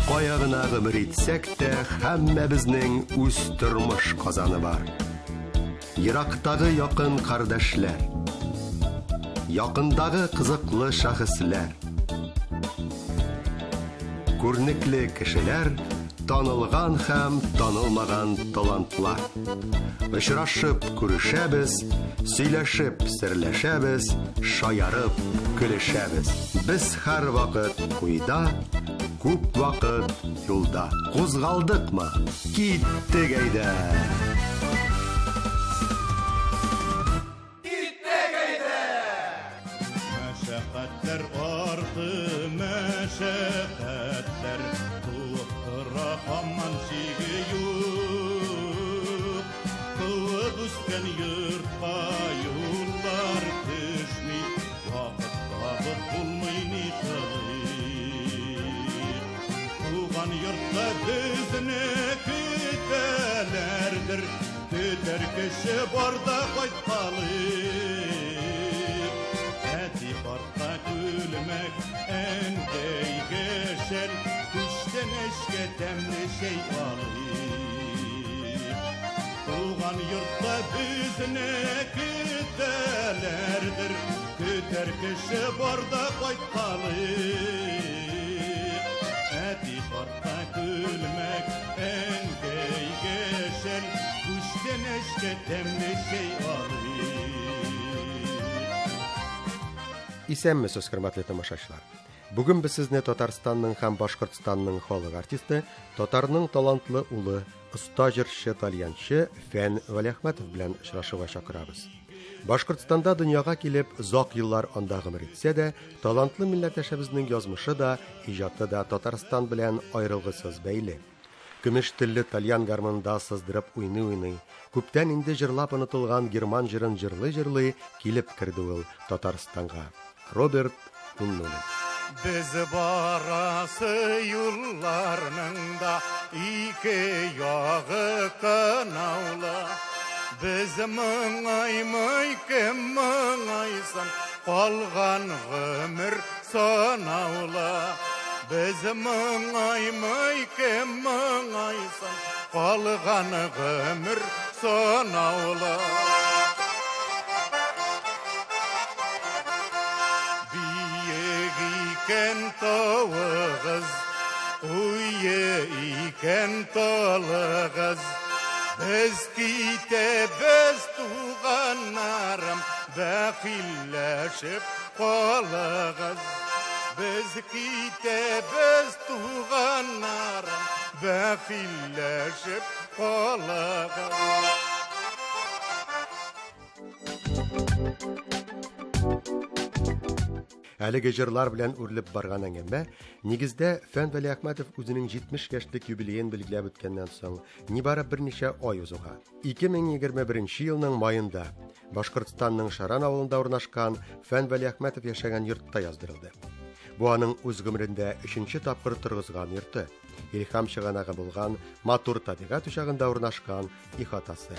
Кая гына гомер итсәк тә, һәммәбезнең үз тормыш казаны бар. Ерактагы якын кардәшләр, якындагы кызыклы шәхесләр, күрнекле кешеләр, танылган һәм танылмаган талантлар. Очрашып күрешәбез, сөйләшеп серләшәбез, шаярып көлешәбез. Без һәр вакыт куйда, күп вакыт юлда. Кузгалдыкмы? Киттек әйдә! Мәшәкатьләр арты, мәшәкатьләр туктыра һаман сиге юк. Туып үскән йортка юллар төшми, вакыт табып булмый ни кылыйк. Туган йортта безне көтәләрдер, көтәр кеше барда кайткалык. Әти парта күлмәк, әнкәйгә шәл, күчтән эшкә тәмле шәй алыйк. Туган йортта безне көтәләрдер, көтәр кеше барда кайткалык. Әти парта күлмәк, әнкәйгә шәл, күчтән эшкә тәмле шәй алыйк. Исәнмесез, хөрмәтле тамашачылар. Бүген без сезне Татарстанның һәм Башкортстанның халык артисты, татарның талантлы улы, оста җырчы, тальянчы Фән Вәлиәхмәтов белән очрашуга чакырабыз. Башкортстанда дөньяга килеп, зак еллар анда гомер итсә дә, талантлы милләттәшебезнең язмышы да, иҗаты да Татарстан белән аерылгысыз бәйле. Көмеш телле тальян гармонында сыздырып уйный, күптән инде җырлап онытылган герман җырын җырлый килеп керде ул Татарстанга. Роберт Миннуллин. Biz barası yollarının da iki yağı kınavlı. Biz mıngay kim mıngaysan, kalgan ömür sanavlı. Biz mıngay kim mıngaysan, kalgan ömür sanavlı. İken tavığız, uye iken talığız. Biz kitebez tuğanlarım, bakilleşip kalığız. Biz kitebez tuğanlarım, bakilleşip kalığız. Әлеге җырлар белән үрлеп барган әңгәмә нигездә Фән Вәлиәхмәтов үзенең 70 яшьлек юбилеен билгеләп үткәннән соң нибары берничә ай узуга. 2021 елның маенда Башкортстанның Шаран авылында урнашкан Фән Вәлиәхмәтов яшәгән йортта яздырылды. Бу аның үз гомерендә 3нче тапкыр торгызган йорты, илһам чыганагы булган матур табигать учагында урнашкан ихатасы.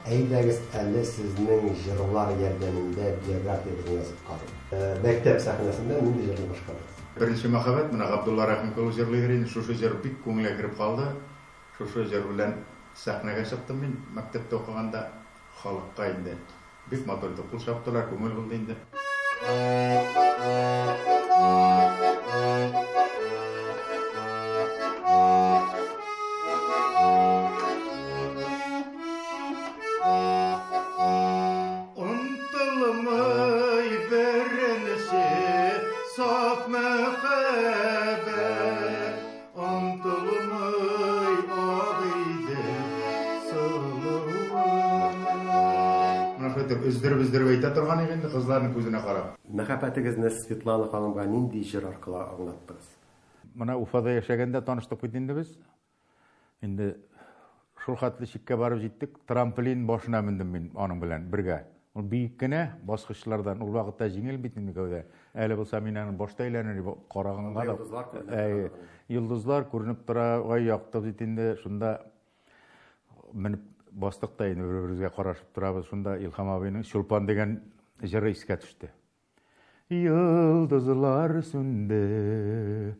Әйдәгез әле сезнең җырлар ярдәмендә биографияны язып карый. Мәктәп сәхнәсендә нинди җырлар башкардыгыз? Беренче мәхәббәт менә Габдулла Рәхимкулов җырлый иде. Шушы җыр бик күңелгә кереп калды. Шушы җыр белән сәхнәгә чыктым мин. Мәктәптә укыганда халыкка инде бик матур итеп кул чаптылар, күңел булды инде. Өздеріп әйтә торган инде кызларның күзенә карап. Мәхәббәтегезне Светлана ханымга нинди җыр аркылы аңлаттыгыз? Менә Уфада яшәгәндә таныштык бит инде без. Инде шул хәтле чиккә барып җиттек. Трамплин башына мендем мин аның белән бергә. Ул бик кенә баскычлардан, ул вакытта җиңел бит инде гәүдә. Әле булса мин аның башта әйләнер караганга да йолдызлар күренеп тора, ай яктып бит инде. Шунда менеп бастык та инде бер-беребезгә карашып торабыз. Шунда Илһам абыйның Чулпан дигән җыры искә төште. Yıldızlar sünde,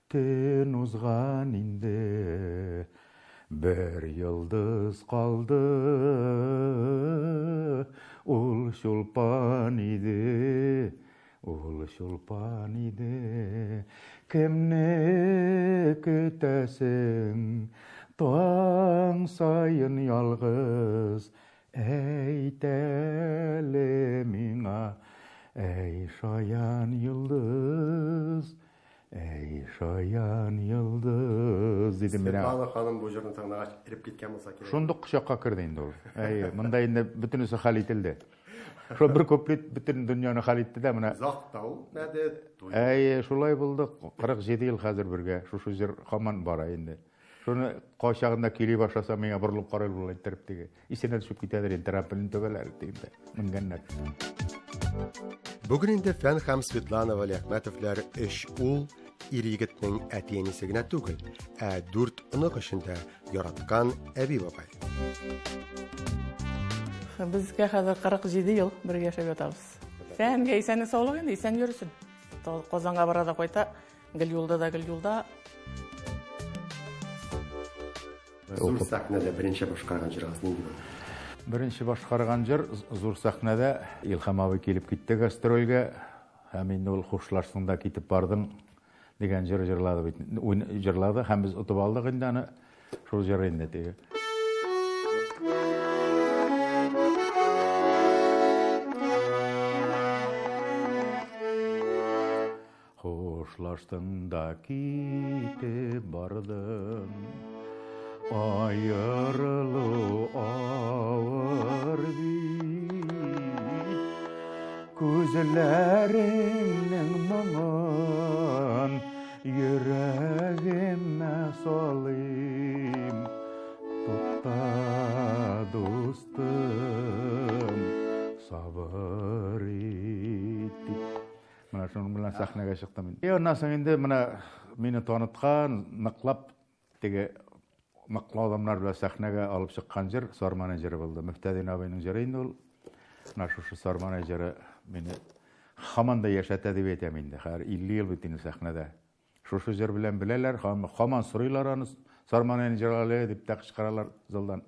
ten uzgan inde, bir yıldız kaldı, ul şulpan idi, ul şulpan idi. Kimne kütesin, taң sayın yalgız, eytele miңa, ey şayan yıldız, ey şayan yıldız dedim ben. Svetlana ханым bu жерден таңнага кирип кеткен болса керек. Şunduk kuşakka kirdi indi ol. Ey, mında indi bütünüsü hal etildi. Şu bir köplet bütün dünyany hal etdi de mına. Zaqtau, näde? Ey, şulay buldu. 47 yıl hazır birge. Şu yer haman bara indi. Şunu qoşagında kili başlasa meňe burylyp qarayl bolan terpdigi. Isine düşüp giteder terampelin töbeler diginde. Mingennat. Bugün indi Fen hem Svetlana Valyakmatovlar 3 ul irigitning әтиенисигine түгел, 4 ынык ішінде яраткан әби бабай. Bizge hazır 47 yıl birge yaşap yatабыз. Fenge iseni sağlık endi, isen yürüsün. Qozonga barada koyta, gil yulda. Зур сахнада birinchi boshqargan jirasiz nima? Birinchi boshqargan jir Zur sahnada Ilham abi kelip gitdi gastrolga. Hem indi ol xushlaşsında ketip bardın degan jir jirladi. Hem biz utib aldık indi ana şu jir indi degi. Xushlaşdın da ketip bardın. Ayarlı ağır bir gözlerinin maman yüreğime salayım tutta dostum sabır ettik. Mana şunun bilen sahneye çıktım. Ondan soň indi mana meni tanıtkan nıqlap tege maqla adamlar bilen sahnege alıp çıkkan jir Sarman jiri boldu. Müftedin abining jiri indi ol. Şu Sarman jiri meni hamanda yaşat edebiyat eminde. Har 50 yıl bitini sahnede. Şu jir bilen bileler, haman soruyorlar onu Sarman jiri dep takışkaralar zaldan.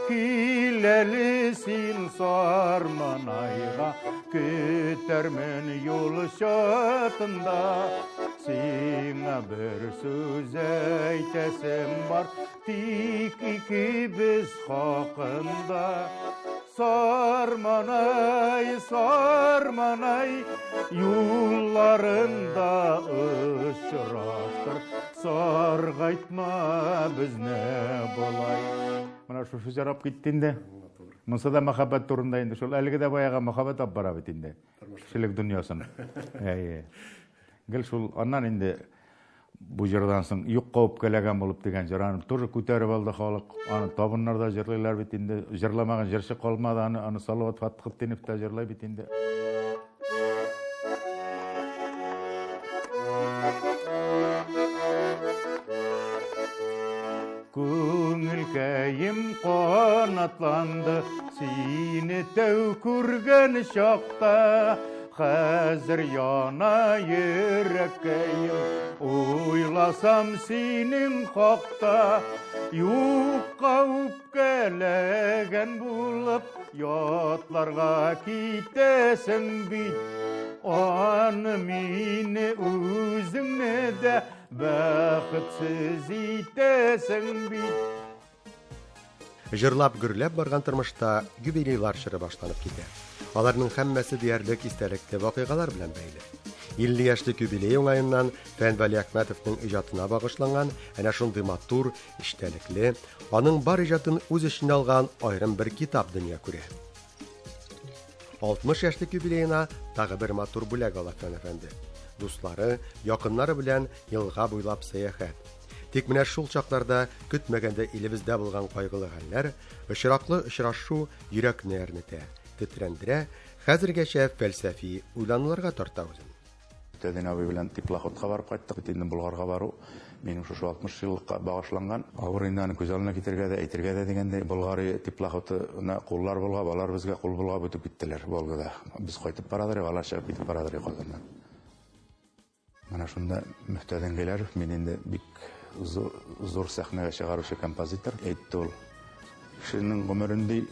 Hilelisin Sarmanayga kütermen yol şatında Sina bir söz eytesem var tik ikimiz hakkında Sarmanay yollarında ışıraktır Sargaytma biz ne bolay. Mana şu jarap gittiğinde Mısa da muhabbet turunda indi. Şol әлеге de bayağı muhabbet ap bara bit indi. Kişilik dünyasını. Gel şol andan indi bu jerdan soň ýok gowup kelegen bolup degen jarany тоже көтөрүп aldy halyk. Any tabunlarda jerleýler bit indi. Jerlamagan jerşi kalmady. Any salawat fathyk denip de jerlay bit indi. Köngülkeyim kanatlandı seni tev kurgen şakta hazır yana yürekkeyim oylasam senin hakta yukka upkelegen bulup yatlarga kitesin bit anı mini üzüne de бақытсыз итесің бит. Жырлап гүрләп барган тормышта юбилейлар чоры башланып китә. Аларның һәммәсе диярлек истәлекле вакыйгалар белән бәйле. 50 яшьлек юбилей уңаеннан Фән Вәлиәхмәтовның иҗатына багышланган әнә шундый матур, истәлекле, аның бар иҗатын үз эченә алган аерым бер китап дөнья күрә. 60 яшьлек юбилейына тагы бер матур бүләк ала Фән әфәнде. Дуслары, якыннары белән елга буйлап сәяхәт. Тик менә шул чакларда көтмәгәндә илебездә булган кайгылы хәлләр, очраклы очрашу йөрәкне әрнетә, тетрәндерә, хәзергәчә фәлсәфи уйлануларга тарта үзен. Тәден абый белән теплоходка барып кайттык. Бит инде Булгарга бару минем шушы 60 еллыкка багышланган. Авыр инде аны күз алдына китергә дә, әйтергә дә дигәндәй, Булгары теплоходына куллар булган, алар безгә кул булган үтеп киттеләр Волгада. Без кайтып барадыр, алар чыгып китеп барадыр Казаннан. Mana şunda Müftədən Gələrov men indi bik zor səhnəyə çıxarışı kompozitor. Aytdı ol. Kişinin ömründə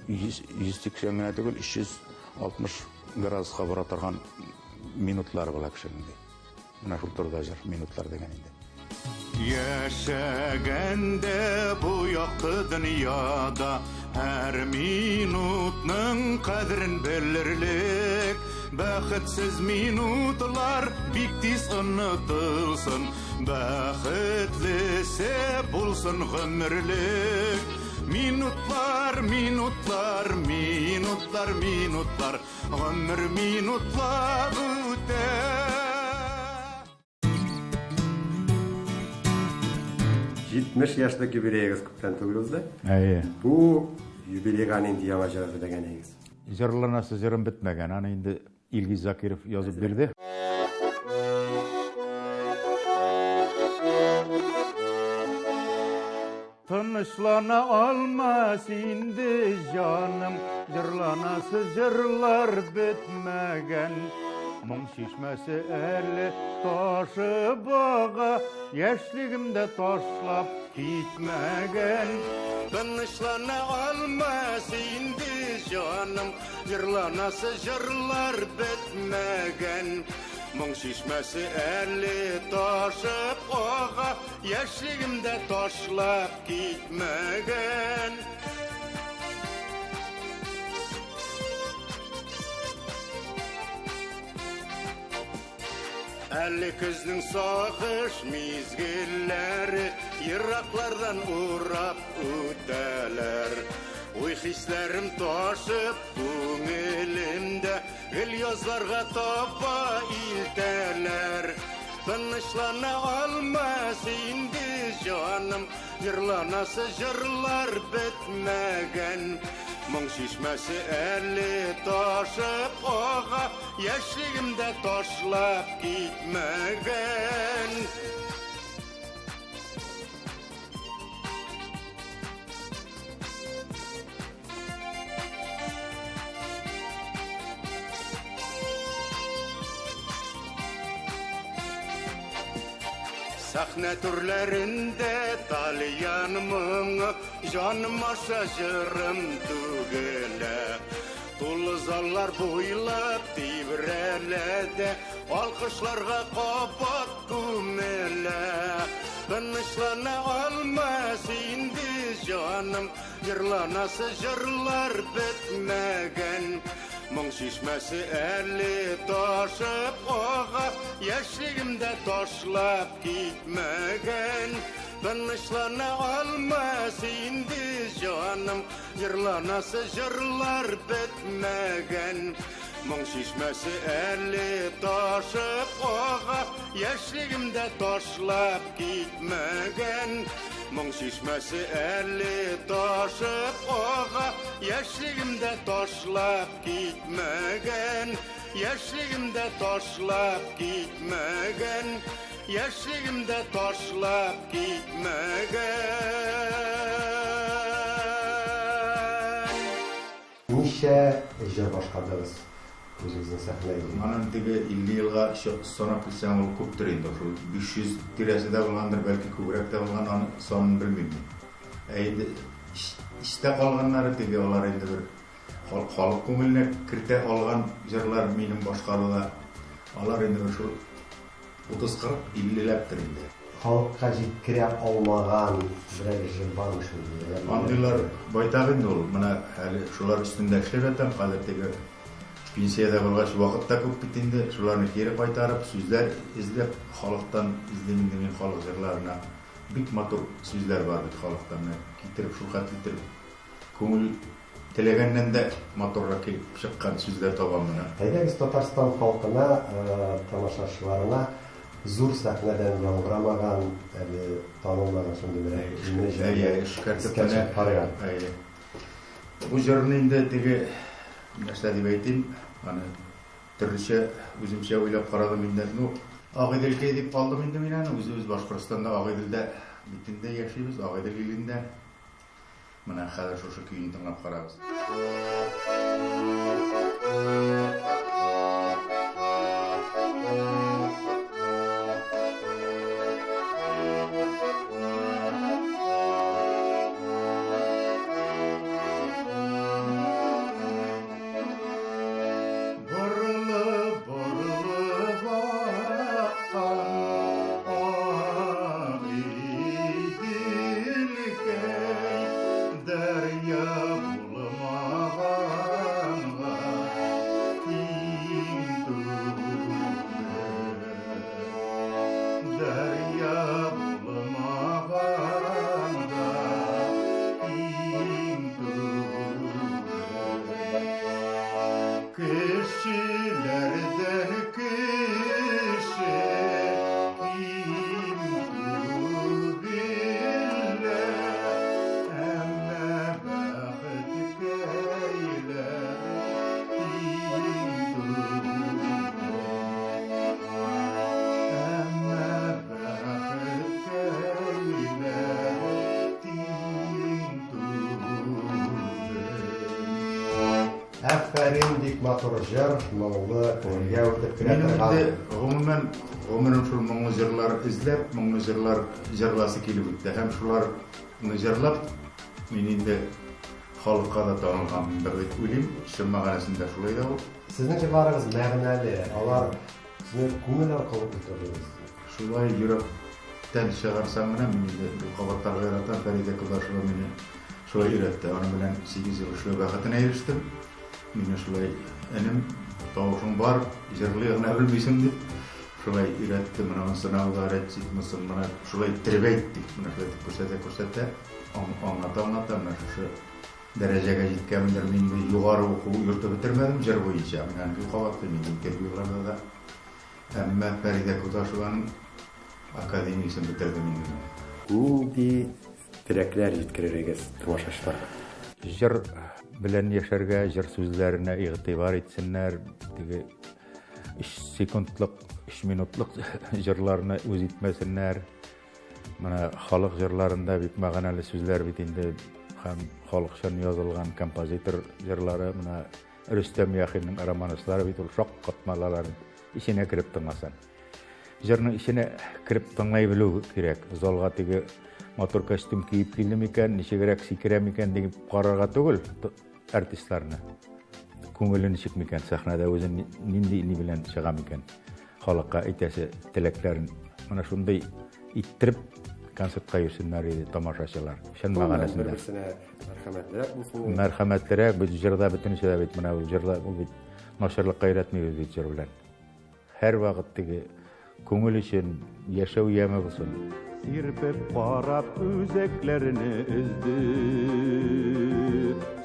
180 генә түгел 360 градуска бара торган минутлар була кишинең. Менә шул турда җыр минутлар дигән инде. Яшәгәндә бу якты дөньяда һәр минутның кадерен белерлек. Бәхетсез минутлар бик тиз онытылсын, бәхетлесе булсын гомерлек. Минутлар, минутлар, минутлар, минутлар, гомер минутлап үтә. Җитмеш яшьлек юбилейгыз күптән түгел узды. Әйе. Бу юбилейга нинди яңа җыр әзерләгәнегез? Җырланасы җырым бетмәгән. Аны инде Илгиз Закиров язып бирде. Тынычлана алмас инде җаным, җырланасы җырлар бетмәгән. Моң шишмәсе әле ташып ага, яшьлегемдә ташлап китмәгән. Тынычлана алмас инде җаным, җырланасы җырлар бетмәгән. Моң шишмәсе әле ташып ага, яшьлегемдә ташлап китмәгән. Әле көзнең сагыш мизгелләре ераклардан урап үтәләр. Уй хисләрем ташып күңелемдә гел язларга таба илтәләр. Тынычлана алмас инде җаным, җырланасы җырлар бетмәгән. Моң шишмәсе әле ташып ага, яшьлегемдә ташлап китмәгән. Сәхнә түрләрендә талиян моңы, җаным аша җырым түгелә. Тулы заллар буйлап тибрәләдә, алкышларга кабат күмелә. Тынычлана алмас инде җаным, җырланасы җырлар бетмәгән. Моң шишмәсе әле ташып ага, яшьлегемдә ташлап китмәгән. Тынычлана алмас инде җаным, җырланасы җырлар бетмәгән. Моң шишмәсе әле ташып ага, яшьлегемдә ташлап китмәгән. Моң шишмәсе әле ташып ага, яшьлегемдә ташлап китмәгән. Яшьлегемдә ташлап китмәгән. Яшьлегемдә ташлап китмәгән. Ничә җыр башкардыгыз үзегезнең сәхнәгә? Аның теге 50 елга санап килсәң ул күптер инде. 500 тирәсендә булгандыр, бәлки күбрәк тә булган, аны санын белмим. Әйде истә калганнары теге алар инде бер халык күңеленә кертә алган җырлар минем башкаруда. Алар инде шул 30-40-50 ләптер инде. Халыкка җиткерә алмаган берәр җыр бармы шундый? Андыйлар байтак инде ул. Менә әле шулар өстендә эшләп ятам, хәзер теге пенсияда булгач вакытта күп бит инде. Шуларны кире кайтарып, сүзләр эзләп, халыктан изләмим дигән халык җырларына бик матур сүзләр бар бит халыктан. Китереп шул хәтле итеп күңел теләгәннән дә матуррак килеп чыккан сүзләр табам менә. Әйдәгез Татарстан халкына, тамашачыларына зур сәхнәдән яңгырамаган, әле танылмаган шундый бер эшкәртеп караган. Бу җырны инде теге нәрсә дип әйтим, аны Türlüçe özümçe oylap karadım inде. Ну, Ағайділге деп қалдым енді мен аны. Өзіміз Башқұртстанда Ағайділде битінде яшайбыз, Ағайділ елінде. Мына қазір шошы күйін тыңлап қарабыз. Kişilerden kişi kim bile emme baht keyler kim emme baht keyler Aferin dik motorjer, moğlu, yavruda Мен kreator енді ғұмырым шул мұңлы жырлар ізлеп, мұңлы жырлар жырласы келіп өтті. Һәм шуларны жырлап, мен енді халыққа да танылған бір өлем, шын мағанасында шулай да ол. Sizin civarınız məğnəli, onlar sizin көңіл арқылы көтеріліңіз. Шулай жүректен шығарсам мына мен енді бұл қабаттарға ярatan Фәриде Құлдашева мені шулай үйретті. Оның білән 8 жыл эшләү бәхетенә ирештем. Мені шулай інім тауышың бар, жырлығына білмейсің деп шулай үйретті. Мына сынауға рәтсет мысын, мына шулай тірбәйтті. Мына шулай көрсәтә, аңлата, мына шушы дәрәжәгә җиткәнмендер. Мен югары оқу йорты бетермәдем җыр буенча. Мен бу кабатты мен интервьюларда да. Әмма Фәриде Құлдашеваның академиясын бетердем инде. Нинди теләкләр җиткерергез тамашачыларга? Җыр белән яшәргә, җыр сүзләренә игътибар итсеннәр, теге 3 секундлык, 3 минутлык җырларны үз итмәсеннәр. Менә халык җырларында бик мәгънәле сүзләр бит инде һәм халыкчан язылган композитор җырлары, менә Рөстәм Яхинның романслары бит ул шак катмаларын иченә кирип тыңласан. Җырның иченә кирип тыңлай белү кирәк. Залга теге мотор костюм киеп килдем икән, ничегрәк сикерәм икән дип карарга түгел артистларны. Күңелен ничек микән сәхнәдә үзен нинди белән чыгам икән. Халыкка әйтәсе теләкләрен менә шундый иттереп концертка йөрсеннәр иде тамашачылар. Шын мәгънәсендә. Мәрхәмәтлерәк булсын. Мәрхәмәтлерәк бу җырда бөтенчә дә бит менә ул җырда ул бит начарлыкка өйрәтмәй бит җыр белән. Һәр вакыт теге күңел өчен яшәү яме булсын. Sirpep qarab üzeklerini üzdü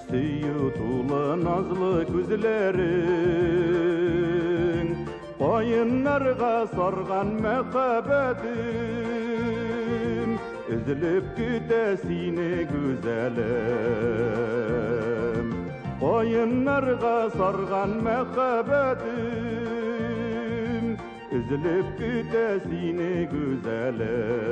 Süyü tulu nazlı güzlerin Bayınlarga sargan mekhabetim Üzülüp güdesini güzelim Bayınlarga sargan mekhabetim Üzülüp güdesini güzelim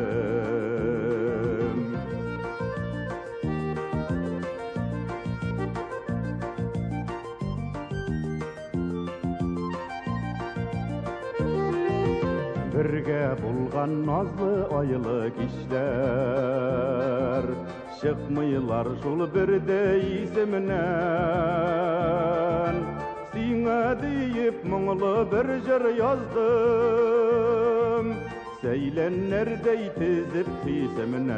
Birge bulgan nazlı aylık işler Çıkmıylar şul birde isimden Sine deyip muңlı bir jır yazdım Seylenlerdey tizip hisimden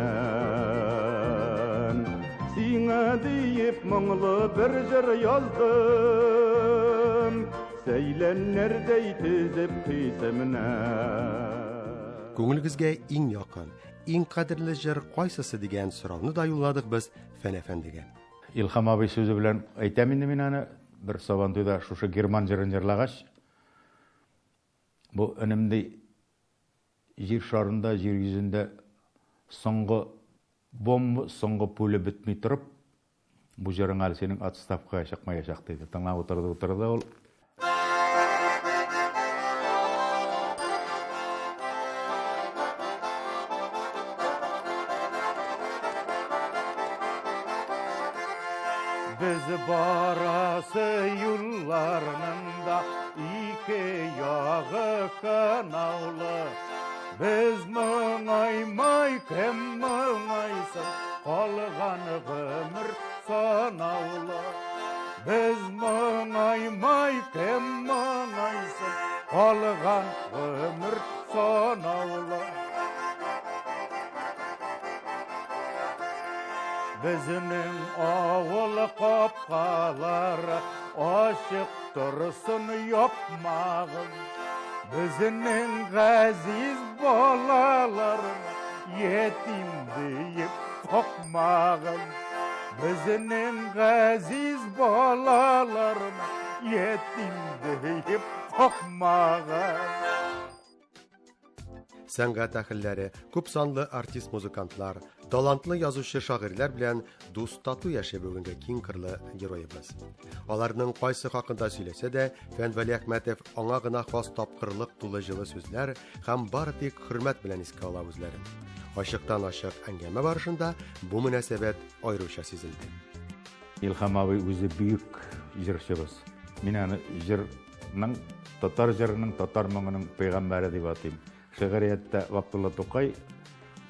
Sine deyip muңlı bir jır yazdım Seylenlerdey tizip hisimden Көңілгізге иң якын, иң кадерле җыр кайсысы дигән сорауны да юлладык без Фән әфәндегә. Илһам абый сүзе белән әйтәм инде мин аны bir Сабантуйда шушы герман җырын җырлагач, бу өнемдә җир шарында, җир йөзендә соңгы бомба, соңгы пуля бетми торып, бу җырың әле синең отставкага чыкмаячак диде. Тыңлап утырды ул. Biz barası yollarında iki yağı kanavlı. Biz mınaymay kim mınaysın, kalgan ömür sanavlı. Biz mınaymay kim mınaysın, kalgan ömür sanavlı. Bizning avul qapqaları aşık dursun yapmağım. Bizning gaziz balalarım yetim deyip kokmağım. Bizning gaziz balalarım yetim deyip kokmağım. Сәнгать әһелләре, күп санлы артист-музыкантлар, талантлы язучы шагыйрьләр белән дус тату яшәп бүгенге киң кырлы героебыз. Аларның кайсы хакында сөйләсә дә, Фәнвали Әхмәтов аңа гына хас тапкырлык тулы җылы сүзләр һәм бары тик хөрмәт белән искә ала үзләрен. Ачыктан-ачык әңгәмә барышында бу мөнәсәбәт аеруча сизелде. İlham abi o'zi buyuk ijrochimiz. Men uni ijroning tatar ijrining tatar mo'ngining payg'ambari deb atayman. Şeğriyette Abdullah Tokay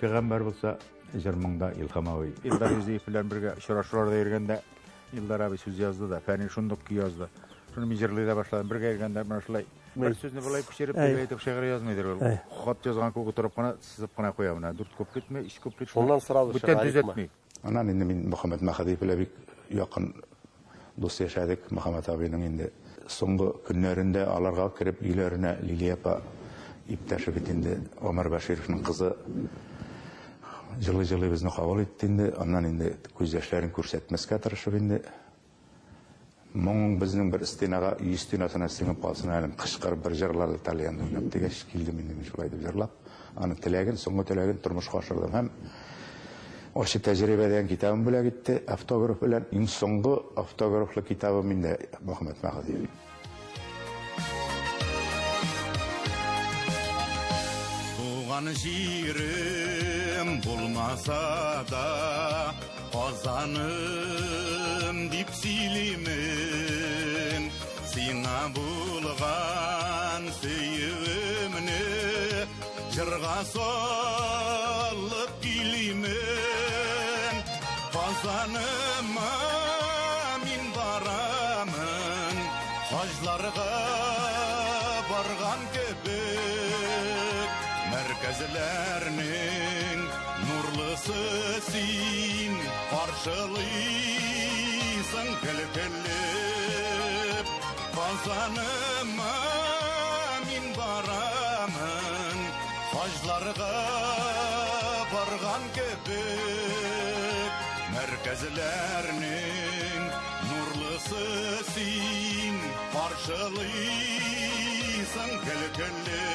peygamber olsa ijrmingda İlham abi. Ildar Yüzeyev bilen birge şuraşlarda yürgende Ildar abi söz yazdı da, fani şunduk ki yazdı. Şunu mijirliğe başladım. Birge yürgende bana şulay bir sözünü bulay pişirip aytip şeğri yazmaydır. Xat yazgan koku turup kana sızıp kana koyamına. Dört köp gitme, iş köp gitme. Ondan sıralı bütün düzeltmeyi. Anan indi min Muhammed Mahdi ile bir yakın dost yaşadık Muhammed abinin indi. Soңғы günlerinde alarga kirip ilerine Liliyapa İptaşı bitindi. Ömer Başirov'un kızı жылы bizni kabul ettiğinde, ondan indi göz yaşlarını көрсетмеске tırışıp indi. Мұң bizning bir istinaga, istinasına singib qalsın alim qışqırıp bir jırlarda talyandı oynap degeç kildim indi şulay deb jırlap. Anı tilagin, soңғы tilagin turmushga oshirdim ham. Oşu tecrübeden kitabım bile gitti. Автограф bilen en soңғы автографlı kitabım indi Muhammed Mahdi. Tuğan jirim bulmasa da Qazanım dip silimin Sina bulgan seyimni Jırga sallıp gilimin Qazanıma min baramın Haclarga bargan kebek Merkezlerinin nurlısı sin Karşılıysan kelkelip Kazanıma min baramın Haclarga bargan kebek Merkezlerinin nurlısı sin Karşılıysan kelkelip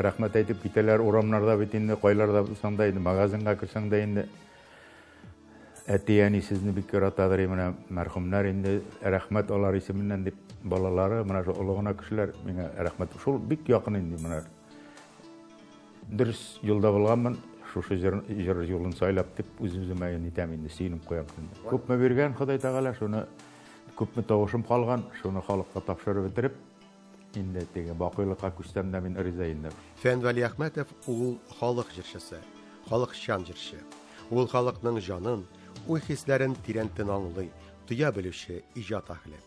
Rahmet aytıp giteler oramlarda bitinde, koylarda bulsanda indi, magazinga kirsen de indi. Etiyani sizni bir kere atadır emine merhumlar indi. Rahmet olar isiminden dip balaları, mana şu uluğuna kişiler, mine rahmet. Şul bik yakın indi mana. Dürüst yolda bulgamın, şu ijr yolun saylap dip üzümüzüme nitem indi, sinim koyam indi. Köpme bergen, Xuday Tağala şunu köpme tavuşum kalgan, şunu halkka tapşırıp bitirip, indi tege baqıylıqqa küstemde min iriza indi. Фәнвали Әхмәтов ул халык җырчысы, халыкчан җырчы. Ул халыкның җанын, уй-хисләрен тирәнтен аңлый, тоя белүче иҗат әһле.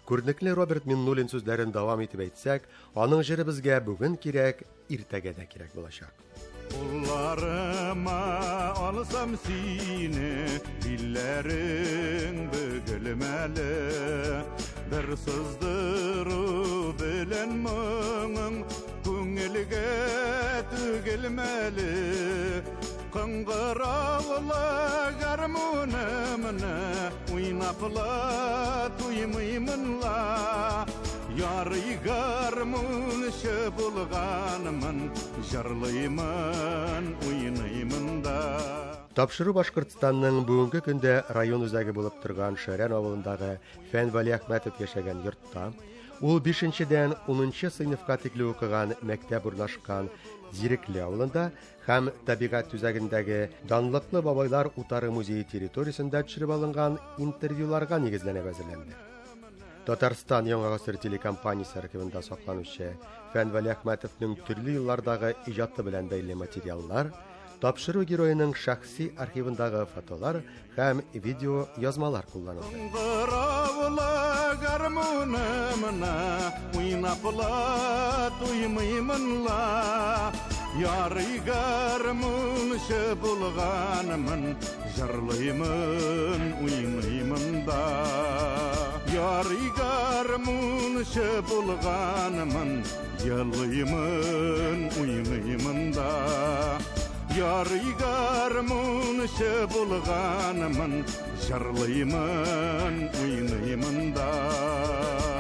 Күрнекле Роберт Миннуллин сүзләрен дәвам итеп әйтсәк, аның җыры безгә бүген кирәк, иртәгә дә кирәк булачак. Kullarıma alsam seni, dillerin bükülmeli. Bir sızdırı bilen mığın, köngülge tügülmeli. Kıngıravla garmonimni, oynapla tuymıyımınla. Yarı garmun bulganımın, jarlıyımın, oynayımın da. Тапшыру Башкортстанның бүгенге көндә район үзәге булып торган Шәрән авылындагы Фәнвали Әхмәтов яшәгән йортта Ул 5-дән 10-нчы сыйныфка тикле укыган мәктәп урнашкан Зирекле авылында һәм табигать түзәгендәге данлыклы бабайлар утары музее территориясендә төшереп алынган интервьюларга нигезләнеп әзерләнде. Татарстан Яңа гасыр телекомпаниясе архивында сакланучы Фән Вәли Әхмәтовның төрле еллардагы иҗаты белән бәйле материаллар, тапшыру героеның шәхси архивындагы фотолар һәм видео язмалар кулланылды. Ярый гармунчы булганмын, җырлыймын, уйныймын да. Ярый гармунчы булганмын, җырлыймын, уйныймын да. Ярый гармунчы булганмын, җырлыймын, уйныймын да.